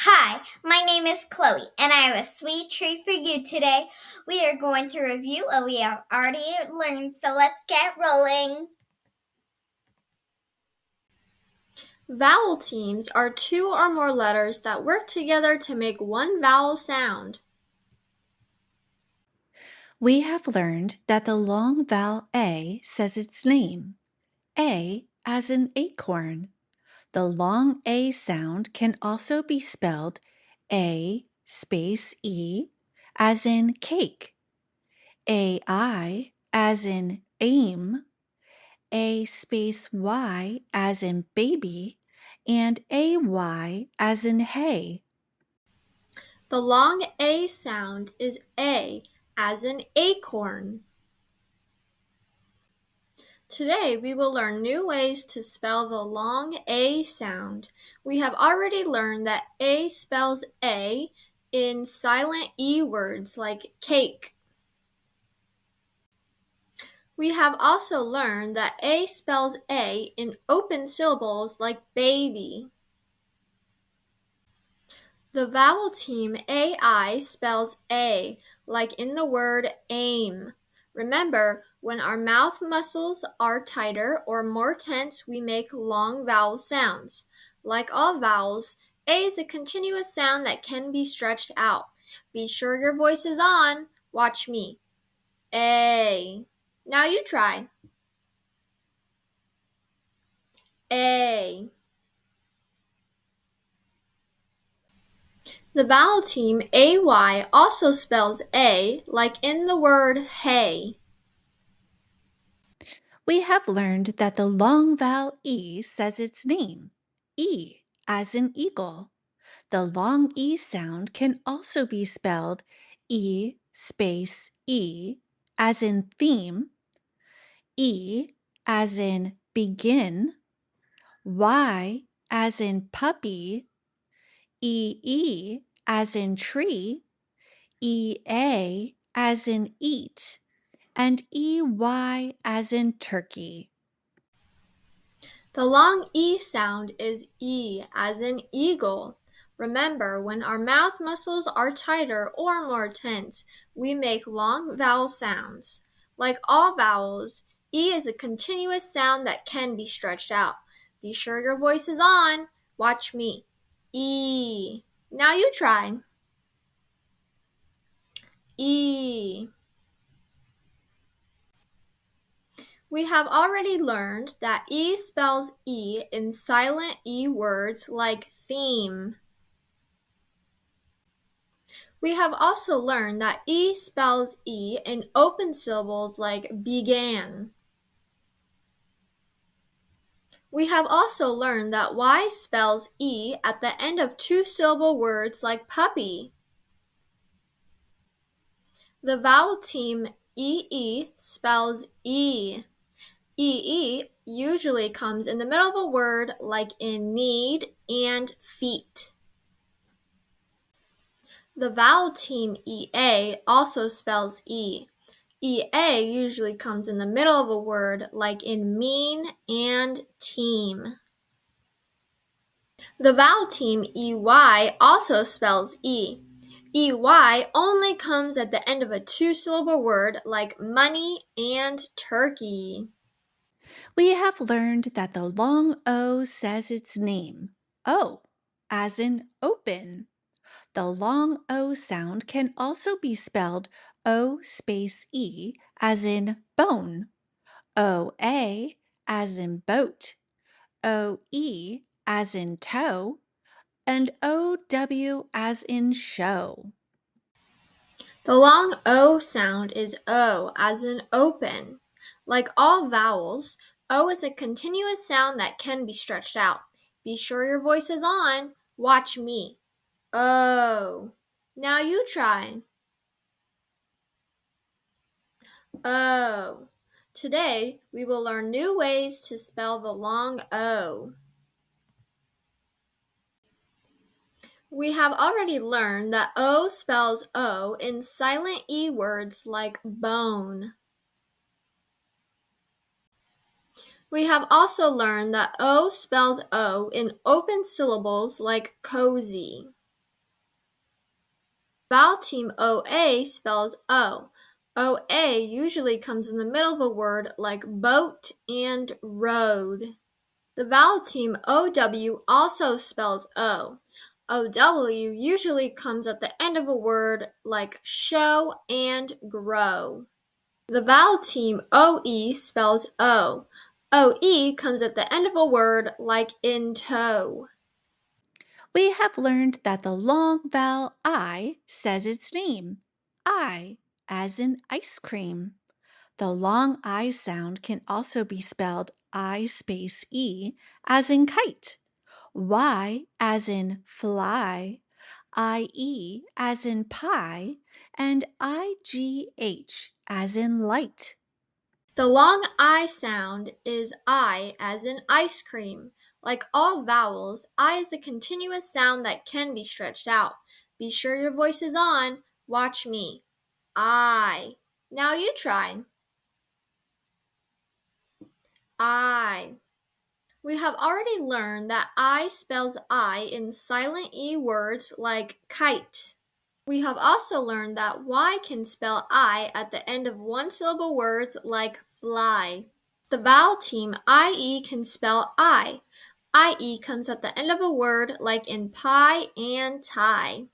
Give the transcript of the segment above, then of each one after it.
Hi, my name is Khloe, and I have a sweet treat for you today. We are going to review what we have already learned, so let's get rolling. Vowel teams are two or more letters that work together to make one vowel sound. We have learned that the long vowel A says its name, A as in acorn. The long A sound can also be spelled A space E as in cake, AI as in aim, A space Y as in baby, and AY as in hay. The long A sound is A as in acorn. Today we will learn new ways to spell the long A sound. We have already learned that A spells A in silent E words like cake. We have also learned that A spells A in open syllables like baby. The vowel team AI spells A, like in the word aim. Remember, when our mouth muscles are tighter or more tense, we make long vowel sounds. Like all vowels, A is a continuous sound that can be stretched out. Be sure your voice is on. Watch me. A. Now you try. A. The vowel team AY also spells A, like in the word hay. We have learned that the long vowel E says its name, E as in eagle. The long E sound can also be spelled E space E as in theme, E as in begin, Y as in puppy, EE as in tree, EA as in eat, and EY as in turkey. The long E sound is E as in eagle. Remember, when our mouth muscles are tighter or more tense, we make long vowel sounds. Like all vowels, E is a continuous sound that can be stretched out. Be sure your voice is on. Watch me. E. Now you try. E. We have already learned that E spells E in silent E words like theme. We have also learned that E spells E in open syllables like began. We have also learned that Y spells E at the end of two-syllable words like puppy. The vowel team EE spells E. EE usually comes in the middle of a word like in need and feet. The vowel team EA also spells E. EA usually comes in the middle of a word like in mean and team. The vowel team EY also spells E. EY only comes at the end of a two-syllable word like money and turkey. We have learned that the long O says its name, O, as in open. The long O sound can also be spelled O space E as in bone, OA as in boat, OE as in toe, and OW as in show. The long O sound is O as in open. Like all vowels, O is a continuous sound that can be stretched out. Be sure your voice is on. Watch me. O. Now you try. O. Today, we will learn new ways to spell the long O. We have already learned that O spells O in silent E words like bone. We have also learned that O spells O in open syllables like cozy. Vowel team OA spells O. OA usually comes in the middle of a word like boat and road. The vowel team OW also spells O. OW usually comes at the end of a word like show and grow. The vowel team OE spells O. OE comes at the end of a word like in tow. We have learned that the long vowel I says its name. I, as in ice cream. The long I sound can also be spelled I space E, as in kite. Y, as in fly. IE, as in pie. And IGH, as in light. The long I sound is I as in ice cream. Like all vowels, I is a continuous sound that can be stretched out. Be sure your voice is on. Watch me. I. Now you try. I. We have already learned that I spells I in silent E words like kite. We have also learned that Y can spell I at the end of one syllable words like fly. The vowel team IE can spell I. IE comes at the end of a word like in pie and tie.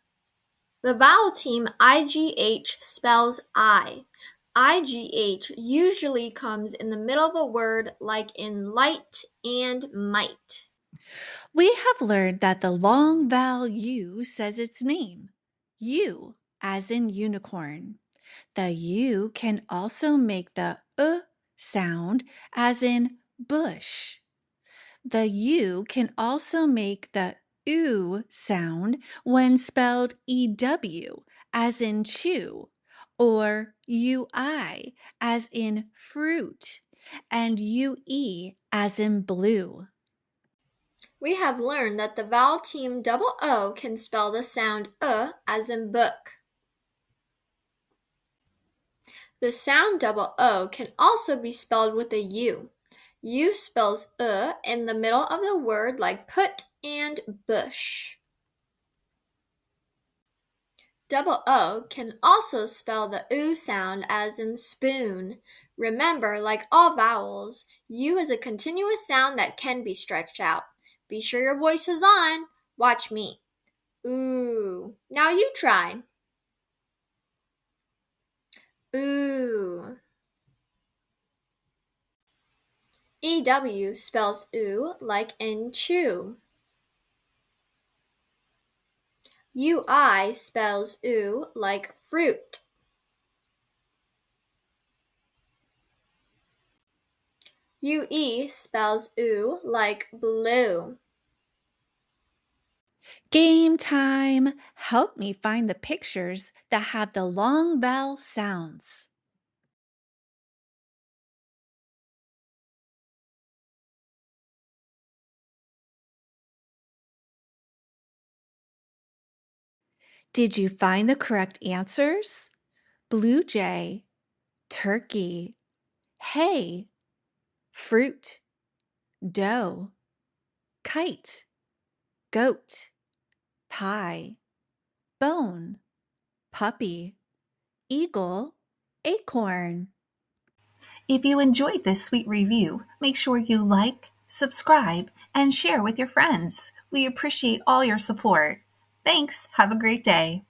The vowel team IGH spells I. IGH usually comes in the middle of a word like in light and might. We have learned that the long vowel U says its name. U, as in unicorn. The U can also make the sound, as in bush. The U can also make the sound when spelled EW, as in chew, or UI, as in fruit, and UE, as in blue. We have learned that the vowel team double O can spell the sound as in book. The sound double O can also be spelled with a U. U spells in the middle of the word like put and bush. Double O can also spell the oo sound as in spoon. Remember, like all vowels, U is a continuous sound that can be stretched out. Be sure your voice is on. Watch me. Ooh. Now you try. Ooh. EW spells oo like in chew. UI spells oo like fruit. UE spells oo like blue. Game time! Help me find the pictures that have the long vowel sounds. Did you find the correct answers? Blue jay, turkey, hay, fruit, dough, kite, goat, pie, bone, puppy, eagle, acorn. If you enjoyed this sweet review, make sure you like, subscribe, and share with your friends. We appreciate all your support. Thanks. Have a great day.